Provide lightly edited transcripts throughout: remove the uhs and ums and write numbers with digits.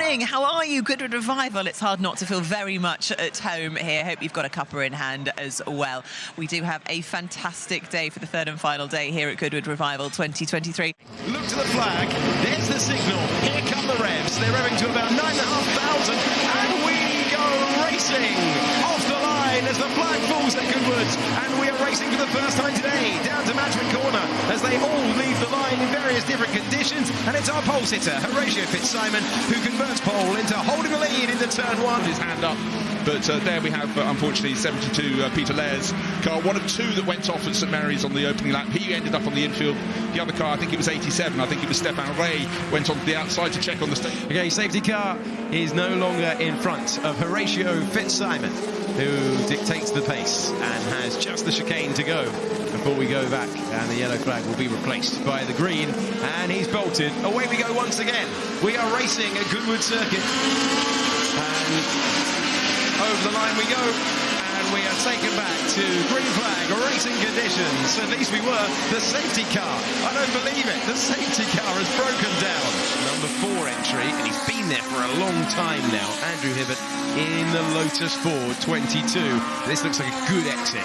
morning. How are you, Goodwood Revival? It's hard not to feel very much at home here. Hope you've got a cuppa in hand as well. We do have a fantastic day for the third and final day here at Goodwood Revival 2023. Look to the flag. There's the signal. Here come the revs. They're revving to about 9,500, and we go racing off the line as the flag falls at Goodwood, and we are racing for the first time today down to Management Corner as they all leave the line in various different conditions, and it's our pole sitter Horatio Fitzsimon who converts pole into holding the lead into turn one. His hand up, but there we have unfortunately 72 Peter Lair's car, one of two that went off at St Mary's on the opening lap. He ended up on the infield. The other car, I think it was 87, I think it was Stefan Ray, went on to the outside to check on the stage. Okay, safety car is no longer in front of Horatio Fitzsimon, who dictates the pace and has just the chicane to go before we go back, and the yellow flag will be replaced by the green, and he's bolted. Away we go once again. We are racing at Goodwood Circuit, and over the line we go, and we are taken back to green flag racing conditions. At least we were. The safety car, I don't believe it, the safety car has broken down. Number 4 entry, and he's been there for a long time now, Andrew Hibbert in the Lotus Ford 22. This looks like a good exit.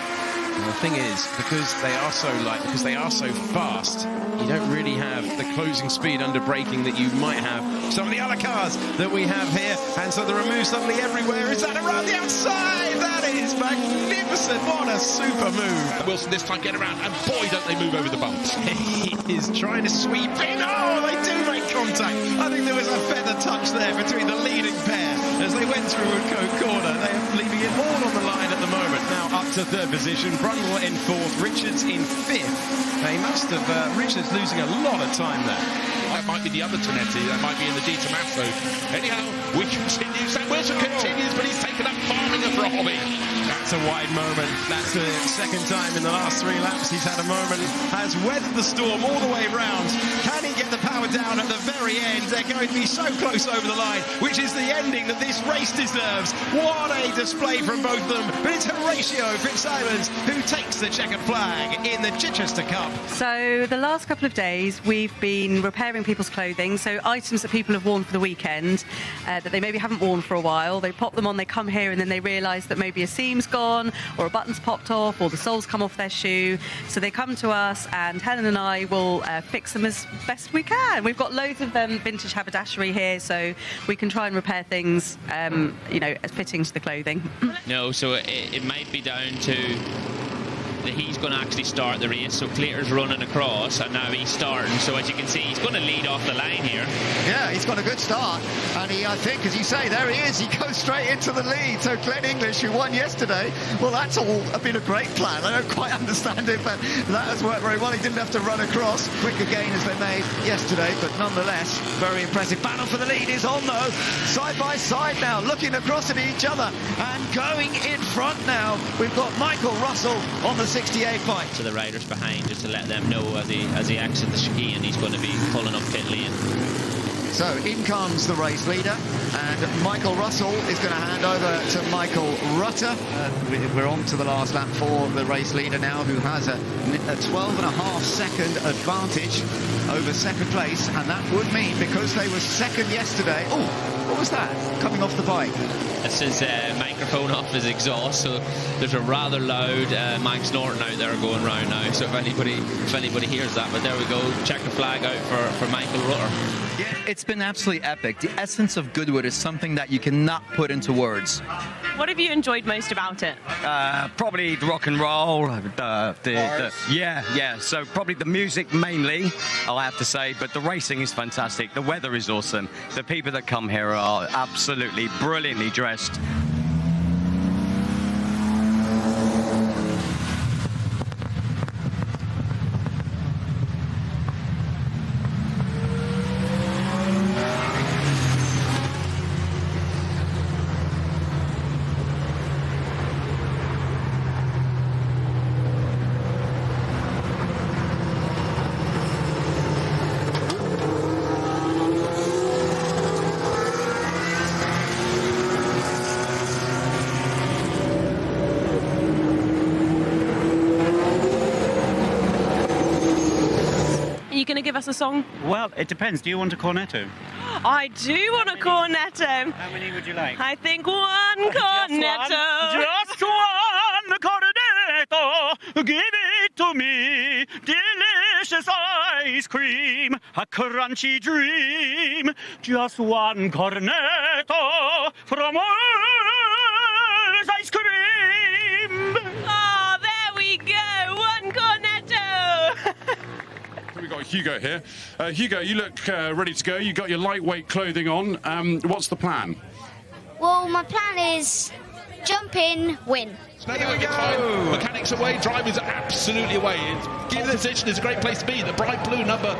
And the thing is, because they are so light, because they are so fast, you don't really have the closing speed under braking that you might have some of the other cars that we have here. And so the remove suddenly everywhere. Is that around the outside? That is magnificent. What a super move. Wilson this time get around, and boy, don't they move over the bumps. He is trying to sweep in. Oh, they do make contact. I think there was a feather touch there between the leading pair as they went through Woodcote Corner. They are leaving it all on the line at the moment. Now up to third position. Brundle in fourth. Richards in fifth. They must have... Richards losing a lot of time there. That might be the other Tonetti, that might be in the Di Tommaso. Anyhow, we continue. Sam Wilson continues, but he's taken up Farminger for a hobby. That's a wide moment. That's the second time in the last 3 laps he's had a moment. Has weathered the storm all the way round. Can he get the power down at the very end? They're going to be so close over the line, which is the ending that this race deserves. What a display from both of them. But it's Horatio Fitzsimons who takes the checkered flag in the Chichester Cup. So the last couple of days we've been repairing people's clothing, so items that people have worn for the weekend that they maybe haven't worn for a while. They pop them on, they come here, and then they realise that maybe a seam's gone or a button's popped off or the sole's come off their shoe. So they come to us, and Helen and I will fix them as best we can. We've got loads of vintage haberdashery here, so we can try and repair things, you know, fitting to the clothing. No, so it might be down to that he's going to actually start the race. So Claytor's running across, and now he's starting. So as you can see, he's going to lead off the line here. Yeah, he's got a good start, and he, I think, as you say, there he is. He goes straight into the lead. So Glenn English, who won yesterday, well, that's all been a great plan. I don't quite understand it, but that has worked very well. He didn't have to run across. Quicker gain as they made yesterday, but nonetheless, very impressive. Battle for the lead is on, though. Side by side now, looking across at each other, and going in front now. We've got Michael Russell on the 68 bike. To the riders behind, just to let them know as he exits the chicane, he's going to be pulling up pit lane. So in comes the race leader, and Michael Russell is going to hand over to Michael Rutter. We're on to the last lap for the race leader now, who has a 12.5 second advantage over second place, and that would mean, because they were second yesterday... Oh, what was that coming off the bike? That's his microphone off his exhaust, so there's a rather loud Mike Norton out there going round now, so if anybody hears that. But there we go, check the flag out for Michael Rutter. Yeah, it's been absolutely epic. The essence of Goodwood is something that you cannot put into words. What have you enjoyed most about it? Probably the rock and roll, yeah. So probably the music mainly, I'll have to say, but the racing is fantastic. The weather is awesome. The people that come here are absolutely brilliantly dressed. Are you going to give us a song? Well, it depends. Do you want a cornetto? I do want a cornetto. How many would you like? I think one cornetto. Just one cornetto. Give it to me. Delicious ice cream. A crunchy dream. Just one cornetto from us ice cream. Oh, there we go. One cornetto. We've got Hugo here. Hugo, you look ready to go. You've got your lightweight clothing on. What's the plan? Well, my plan is jump in, win. Here we go. Mechanics away, drivers are absolutely away. Pole position is a great place to be. The bright blue number,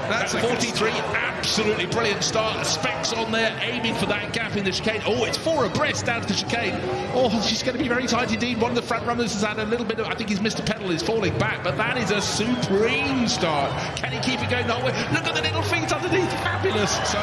that's 43. Absolutely brilliant start. Specs on there, aiming for that gap in the chicane. Oh, it's 4 abreast down to the chicane. Oh, she's going to be very tight indeed. One of the front runners has had a little bit of, I think he's missed a pedal, is falling back, but that is a supreme start. Can he keep it going? No way. Look at the little feet underneath. Fabulous. So,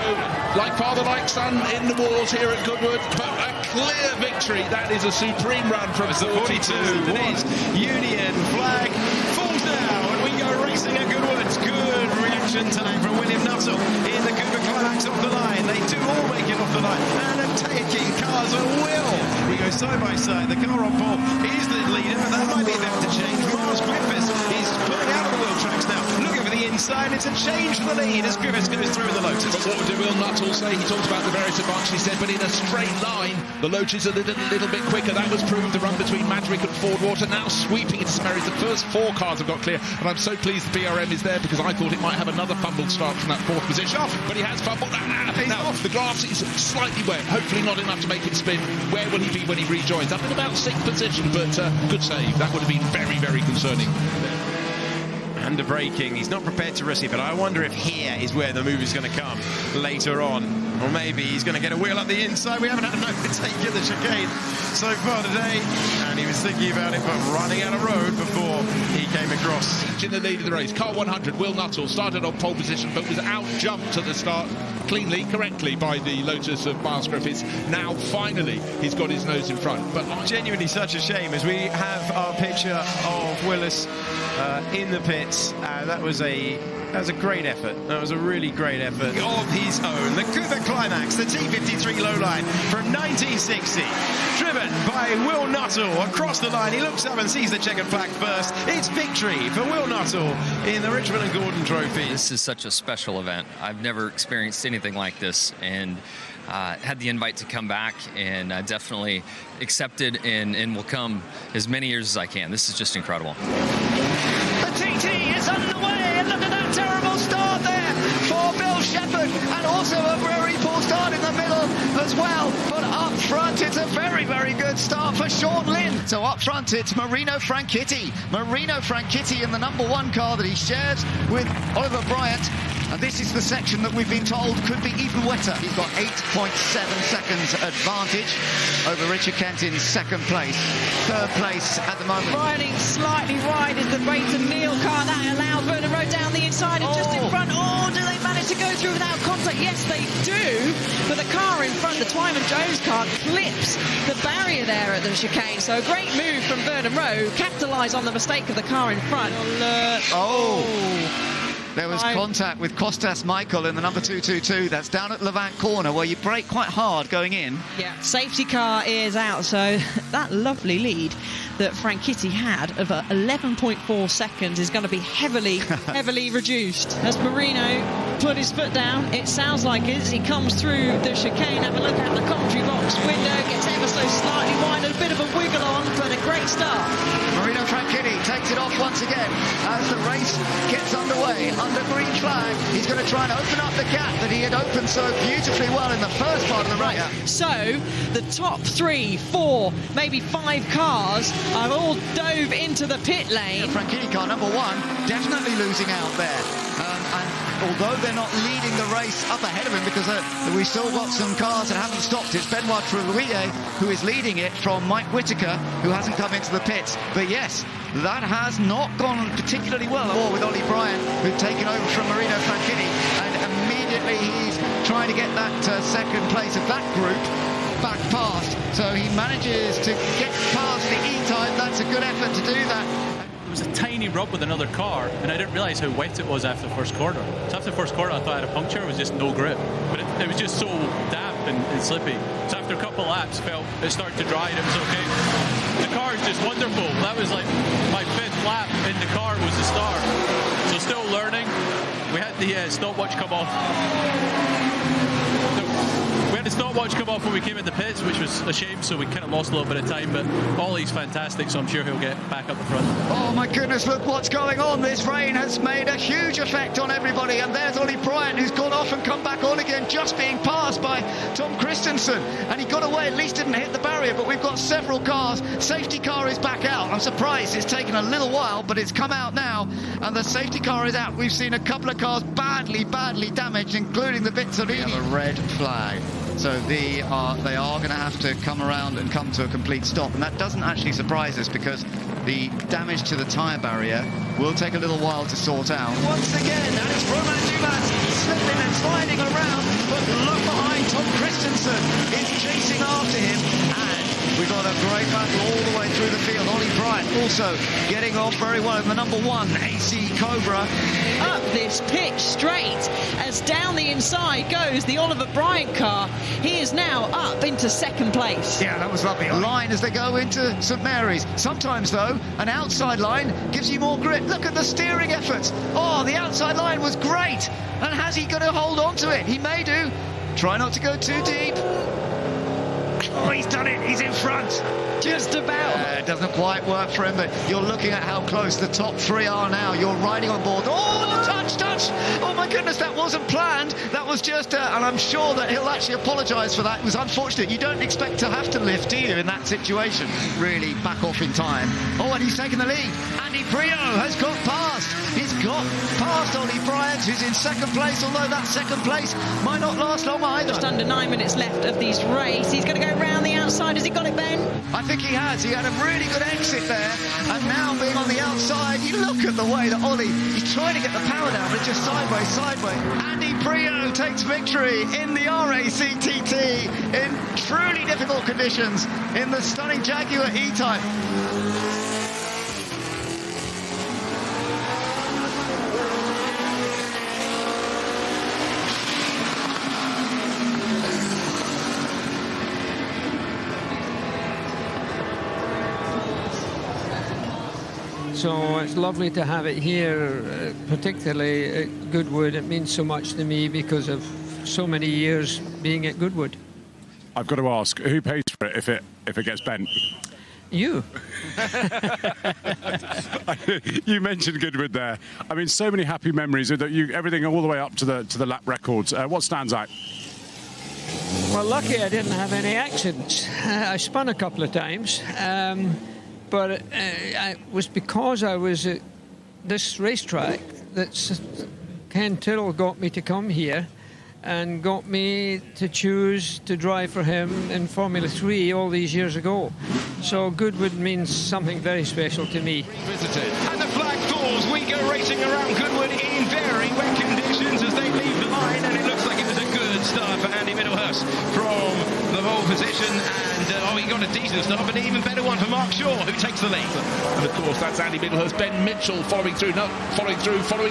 like father, like son in the wars here at Goodwood, but a clear victory. That is a supreme run from the 42. It is Union flag falls now, and we go racing at Goodwood. Good reaction tonight from William Nuttall in the Goodwood climax off the line. They do all make it off the line, and are taking cars at will. We go side by side. The car on pole is the leader, and that might be about to change. Miles Griffiths is pulling out of the wheel tracks now, looking for the inside. It's a change for the lead as Griffiths goes through in the Lotus. But what did Will Nuttall say? He talked about the various advantages, he said, but in a straight line, the Lotus a little bit quicker. That was proved. The run between Madrick and Fordwater now sweeping into St Mary's. The first 4 cars have got clear, and I'm so pleased the BRM is there because I thought it might have another fumbled start from that 4th position. But he has fumbled. Now, the grass is slightly wet, hopefully not enough to make him spin. Where will he be when he rejoins? Up in about 6th position, but good save. That would have been very, very concerning. Under braking, he's not prepared to risk it, but I wonder if here is where the move is going to come later on. Or maybe he's going to get a wheel up the inside. We haven't had an overtake in the chicane so far today, and he was thinking about it, but running out of road before he came across. In the lead of the race, car 100, Will Nuttall started on pole position, but was out-jumped at the start cleanly, correctly by the Lotus of Miles Griffiths. Now, finally, he's got his nose in front. But genuinely such a shame as we have our picture of Willis in the pits. That was a great effort. That was a really great effort of his own. The Goodwood Climax, the T53 lowline from 1960, driven by Will Nuttall across the line. He looks up and sees the checkered flag first. It's victory for Will Nuttall in the Richmond and Gordon Trophy. This is such a special event. I've never experienced anything like this, and had the invite to come back, and definitely accepted, and will come as many years as I can. This is just incredible. The TT is underway, and look at that terrible start there for Bill Shepherd, and also a very poor start in the middle as well. But up front, it's a very, very good start for Sean Lynn. So up front, it's Marino Franchitti. Marino Franchitti in the #1 car that he shares with Oliver Bryant. And this is the section that we've been told could be even wetter. He's got 8.7 seconds advantage over Richard Kent in 2nd place. 3rd place at the moment. Riding slightly wide is the Brayton Neal car. That allows Vernon Rowe down the inside and just in front. Oh, do they manage to go through without contact? Yes, they do. But the car in front, the Twyman Jones car, clips the barrier there at the chicane. So a great move from Vernon Rowe. Capitalise on the mistake of the car in front. There was contact with Kostas Michael in the number 222. That's down at Levant Corner, where you brake quite hard going in. Yeah, safety car is out, so that lovely lead that Franchitti had of 11.4 seconds is going to be heavily reduced. As Marino put his foot down, it sounds like as he comes through the chicane, have a look out the commentary box window, gets ever so slightly wide, a bit of a wiggle on, but a great start. Marino Franchitti takes it off once again as the race gets underway. Under green flag, he's going to try and open up the gap that he had opened so beautifully well in the first part of the race. So the top 3, 4, maybe 5 cars have all dove into the pit lane. Franchitti car #1 definitely losing out there. And although they're not leading the race up ahead of him, because we've still got some cars that haven't stopped. It's Benoit Trullier who is leading it from Mike Whitaker, who hasn't come into the pits. But yes, that has not gone particularly well. Or with Ollie Bryant, who's taken over from Marino Franchitti, and immediately he's trying to get that 2nd place of that group back past. So he manages to get past the E-type. That's a good effort to do that. was a tiny rub with another car, and I didn't realise how wet it was after the first quarter. So after the first quarter, I thought I had a puncture. It was just no grip, but it was just so damp and slippy. So after a couple of laps, felt it started to dry and it was okay. The car is just wonderful. That was like my 5th lap in the car was the start. So still learning. We had the stopwatch come off. We had the stopwatch come off when we came in the pits, which was a shame, so we kind of lost a little bit of time, but Ollie's fantastic, so I'm sure he'll get back up the front. Oh my goodness, look what's going on. This rain has made a huge effect on everybody, and there's Ollie Bryant, who's gone off and come back on again, just being passed by Tom Christensen, and he got away, at least didn't hit the barrier, but we've got several cars. Safety car is back out. I'm surprised it's taken a little while, but it's come out now, and the safety car is out. We've seen a couple of cars badly damaged, including the Vizzolini. We have a red flag. So they are going to have to come around and come to a complete stop. And that doesn't actually surprise us, because the damage to the tyre barrier will take a little while to sort out. Once again, and it's Romain Dumas slipping and sliding around, but look behind, Tom Christensen is chasing after him, and we've got a great battle all the way through the field. Ollie Bryant also getting on very well in the number 1 AC Cobra. Up this pitch straight as down the inside goes the Oliver Bryant car. He is now up into 2nd place. Yeah, that was lovely. Line as they go into St Mary's. Sometimes, though, an outside line gives you more grip. Look at the steering efforts. Oh, the outside line was great. And has he got to hold on to it? He may do. Try not to go too deep. Oh, he's done it. He's in front. Just about. It doesn't quite work for him, but you're looking at how close the top 3 are now. You're riding on board. Oh, touch! Oh, my goodness, that wasn't planned. That was just, and I'm sure that he'll actually apologise for that. It was unfortunate. You don't expect to have to lift, do you, in that situation? Really back off in time. Oh, and he's taken the lead. Andy Prio has got past. He's got past Ollie Bryant, who's in 2nd place, although that 2nd place might not last long either. Just under 9 minutes left of this race. He's going to go round the outside. Has he got it, Ben? I think he has. He had a really good exit there, and now being on the outside, you look at the way that Ollie, he's trying to get the power down, but just sideways. Andy Prio takes victory in the RACTT in truly difficult conditions in the stunning Jaguar E-Type. So it's lovely to have it here, particularly at Goodwood. It means so much to me because of so many years being at Goodwood. I've got to ask, who pays for it if it gets bent? You. You mentioned Goodwood there. I mean, so many happy memories that everything all the way up to the lap records. What stands out? Well, lucky I didn't have any accidents. I spun a couple of times. But it was because I was at this racetrack that Ken Tyrrell got me to come here and got me to choose to drive for him in Formula 3 all these years ago. So Goodwood means something very special to me. Visited. And the flag falls. We go racing around Goodwood in very wet conditions as they leave the line, and it looks like it was a good start for Andy Middlehurst from the pole position, and he got a decent start, but an even better one for Mark Shaw, who takes the lead. And of course, that's Andy Middlehurst. Ben Mitchell following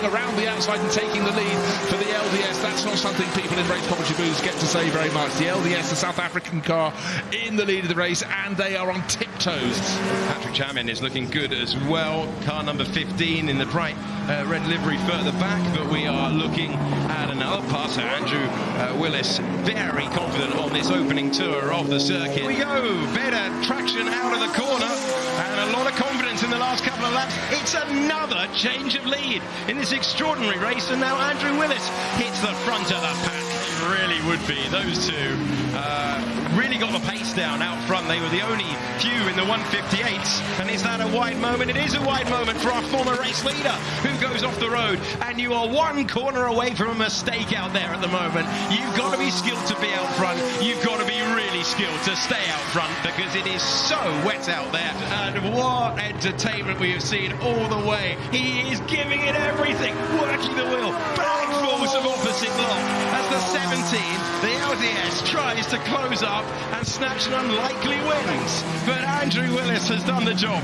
around the outside and taking the lead for the LDS. That's not something people in race commentary booths get to say very much. The LDS, the South African car, in the lead of the race, and they are on tiptoes. Patrick Chapman is looking good as well. Car number 15 in the bright red livery further back, but we are looking at another passer. Andrew Willis, very confident on this opening tour of the circuit. We go, better traction out of the corner, and a lot of confidence in the last couple of laps. It's another change of lead in this extraordinary race, and now Andrew Willis hits the front of the pack. Really would be. Those two really got the pace down out front. They were the only few in the 158s. And is that a wide moment? It is a wide moment for our former race leader, who goes off the road. And you are one corner away from a mistake out there at the moment. You've got to be skilled to be out front. You've got to be really skilled to stay out front, because it is so wet out there. And what entertainment we have seen all the way. He is giving it everything, working the wheel, back force of opposite lock as the 17, the LDS, tries to close up and snatch an unlikely wins. But Andrew Willis has done the job.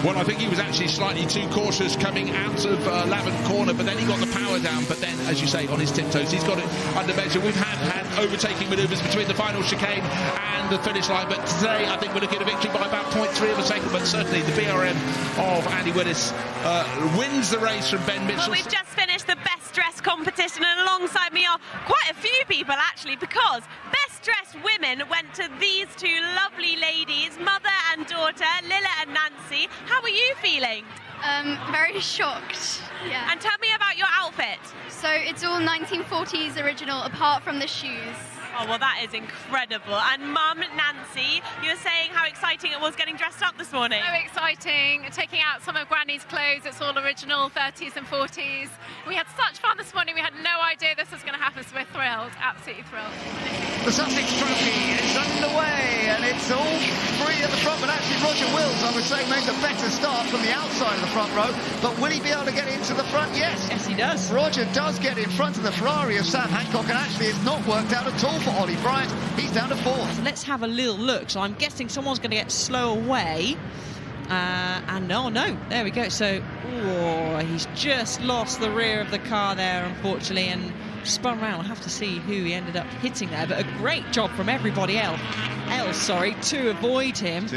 Well, I think he was actually slightly too cautious coming out of Lavant corner, but then he got the power down. But then, as you say, on his tiptoes, he's got it under measure. We've had overtaking manoeuvres between the final chicane and the finish line, but today I think we're looking at a victory by about 0.3 of a second. But certainly the BRM of Andy Willis wins the race from Ben Mitchell. Well, we've just finished the best dressed competition, and alongside me are quite a few people actually, because best dressed women went to these two lovely ladies, mother and daughter, Lila and Nancy. How are you feeling? Very shocked. Yeah. And tell me about your outfit. So it's all 1940s original, apart from the shoes. Oh, well, that is incredible. And Mum, Nancy, you were saying how exciting it was getting dressed up this morning. So exciting, taking out some of Granny's clothes. It's all original, 30s and 40s. We had such fun this morning. We had no idea this was going to happen, so we're thrilled, absolutely thrilled. The Sussex Trophy is underway, and it's all free at the front, but actually Roger Wills, I would say, made the better start from the outside of the front row. But will he be able to get into the front? Yes. Yes, he does. Roger does get in front of the Ferrari of Sam Hancock, and actually it's not worked out at all for Ollie Bryant. He's down to fourth. So let's have a little look. So I'm guessing someone's going to get slow away. And no, there we go. So, he's just lost the rear of the car there, unfortunately, and spun around. I'll have to see who he ended up hitting there. But a great job from everybody else to avoid him.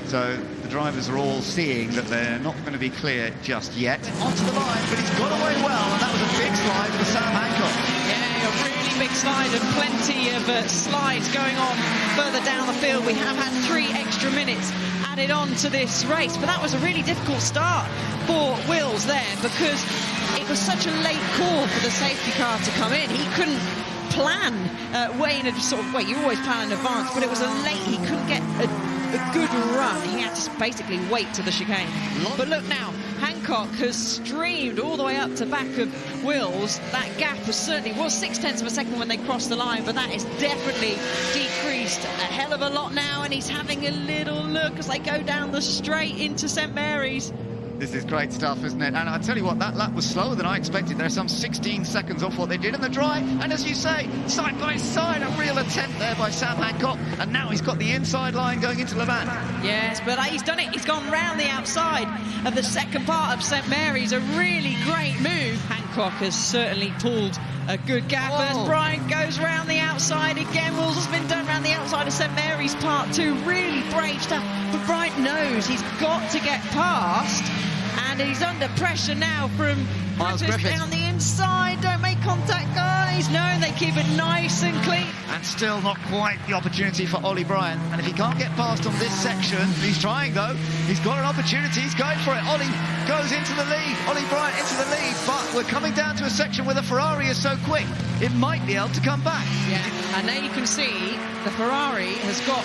So the drivers are all seeing that they're not going to be clear just yet. Onto the line, but he's got away well, and that was a big slide for Sam Hancock. Yeah, a really big slide, and plenty of slides going on further down the field. We have had 3 extra minutes added on to this race, but that was a really difficult start for Wills there, because it was such a late call for the safety car to come in. He couldn't plan way in a sort of way. You always plan in advance, but it was a late. He couldn't get a good run. He had to basically wait to the chicane. But look now, Hancock has streamed all the way up to back of Wills. That gap was 6/10 of a second when they crossed the line, but that is definitely decreased a hell of a lot now, and he's having a little look as they go down the straight into St Mary's. This is great stuff, isn't it? And I tell you what, that lap was slower than I expected. There's some 16 seconds off what they did in the dry. And as you say, side by side, a real attempt there by Sam Hancock. And now he's got the inside line going into Levant. Yes, but he's done it. He's gone round the outside of the second part of St Mary's. A really great move. Hancock has certainly pulled a good gap as Bryant goes round the outside again. Wills has been done round the outside of St Mary's part 2. Really brave stuff. But Bryant knows he's got to get past. And he's under pressure now from Miles Griffiths down the inside. Don't make contact, guys. No, they keep it nice and clean. And still not quite the opportunity for Ollie Bryant. And if he can't get past on this section, he's trying though. He's got an opportunity. He's going for it. Ollie goes into the lead. Ollie Bryant into the lead. But we're coming down to a section where the Ferrari is so quick, it might be able to come back. Yeah, and there you can see the Ferrari has got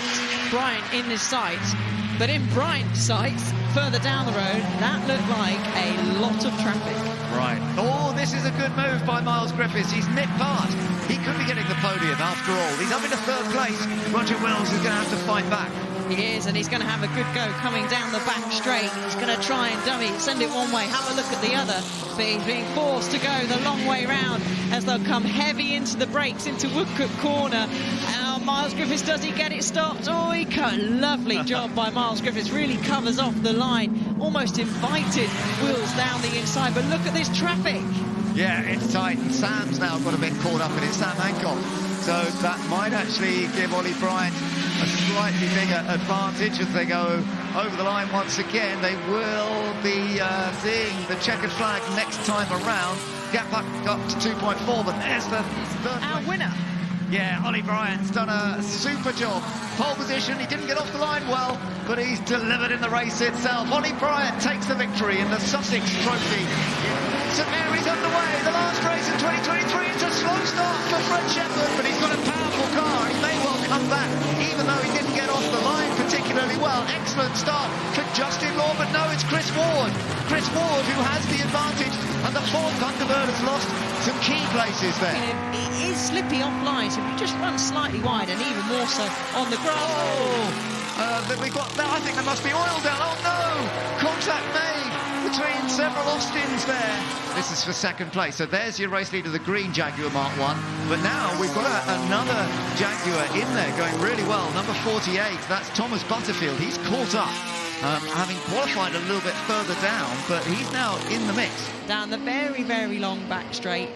Bryant in his sights. But in Bryant's sights, further down the road, that looked like a lot of traffic. Right. Oh, this is a good move by Miles Griffiths. He's nipped past. He could be getting the podium after all. He's up into 3rd place. Roger Wills is going to have to fight back. He is, and he's going to have a good go coming down the back straight. He's going to try and dummy, send it one way, have a look at the other. But he's being forced to go the long way round as they'll come heavy into the brakes into Woodcote Corner. Miles Griffiths, does he get it stopped? Oh, he can. Lovely job by Miles Griffiths. Really covers off the line. Almost invited Wills down the inside. But look at this traffic. Yeah, it's tight. And Sam's now got a bit caught up in it. Sam Hancock. So that might actually give Ollie Bryant a slightly bigger advantage as they go over the line once again. They will be seeing the checkered flag next time around. Gap up to 2.4, but there's the third our winner. Yeah, Ollie Bryant's done a super job. Pole position, he didn't get off the line well, but he's delivered in the race itself. Ollie Bryant takes the victory in the Sussex Trophy. St Mary's underway, the last race in 2023. It's a slow start for Fred Shepherd, but he's got a powerful car. He may well come back, even though he didn't get off the line particularly well. Excellent start for Justin Law, but no, it's Chris Ward. Chris Ward, who has the advantage, and the Ford Thunderbird has lost some key places there. It is slippy offline, so if you just run slightly wide, and even more so on the grass. We've got, I think there must be oil down. Oh no! Contact made between several Austins there. This is for 2nd place. So there's your race leader, the green Jaguar Mark 1. But now we've got another Jaguar in there going really well. Number 48, that's Thomas Butterfield. He's caught up. having qualified a little bit further down, but he's now in the mix. Down the very, very long back straight,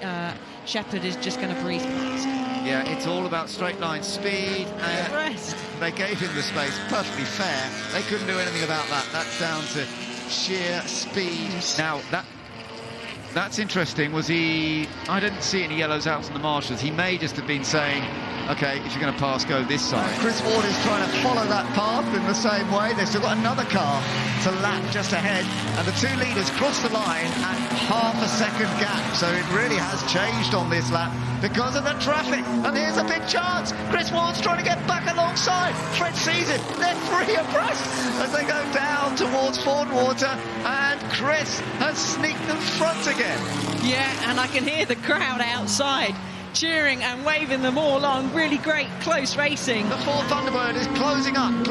Shepherd is just going to breeze past. Yeah, it's all about straight line speed. They gave him the space, perfectly fair. They couldn't do anything about that. That's down to sheer speed. Now, that's interesting. Was he... I didn't see any yellows out from the marshals. He may just have been saying, OK, if you're going to pass, go this side. Chris Ward is trying to follow that path in the same way. They've still got another car to lap just ahead. And the two leaders cross the line at half a second gap. So it really has changed on this lap because of the traffic. And here's a big chance. Chris Ward's trying to get back alongside. Fred sees it. They're three abreast as they go down towards Fordwater. And Chris has sneaked them front again. Yeah, and I can hear the crowd outside cheering and waving them all on. Really great, close racing. The Ford Thunderbird is closing up on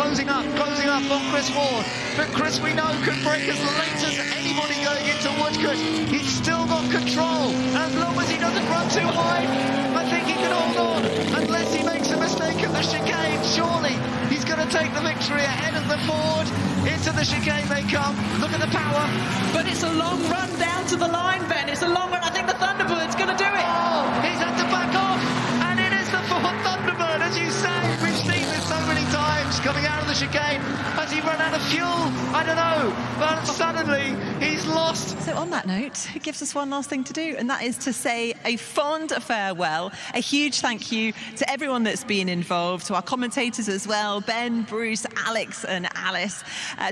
Chris Ward. But Chris, we know, could break as late as anybody going into Woodcote. He's still got control. As long as he doesn't run too wide, I think he can hold on. Unless he makes a mistake at the chicane, surely he's going to take the victory ahead of the Ford. Into the chicane they come. Look at the power. But it's a long run down to the line, Ben. It's a long run. I think the Thunderbird's going to do it. Oh, he's had to back off. And it is the Ford Thunderbird, as you say. We've seen this so many times coming out of the chicane. Has he run out of fuel? I don't know. But suddenly he's lost. So on that note, it gives us one last thing to do, and that is to say a fond farewell. A huge thank you to everyone that's been involved, to our commentators as well, Ben, Bruce, Alex and Alice,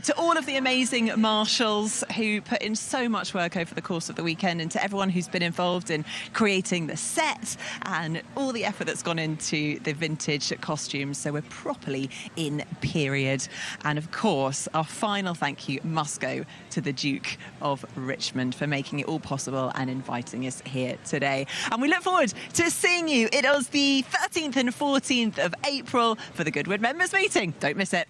to all of the amazing marshals who put in so much work over the course of the weekend, and to everyone who's been involved in creating the set and all the effort that's gone into the vintage costumes. So we're properly in period. And of course, our final thank you must go to the Duke of Richmond for making it all possible and inviting us here today. And we look forward to seeing you. It was the 13th and 14th of April for the Goodwood members meeting. Don't miss it.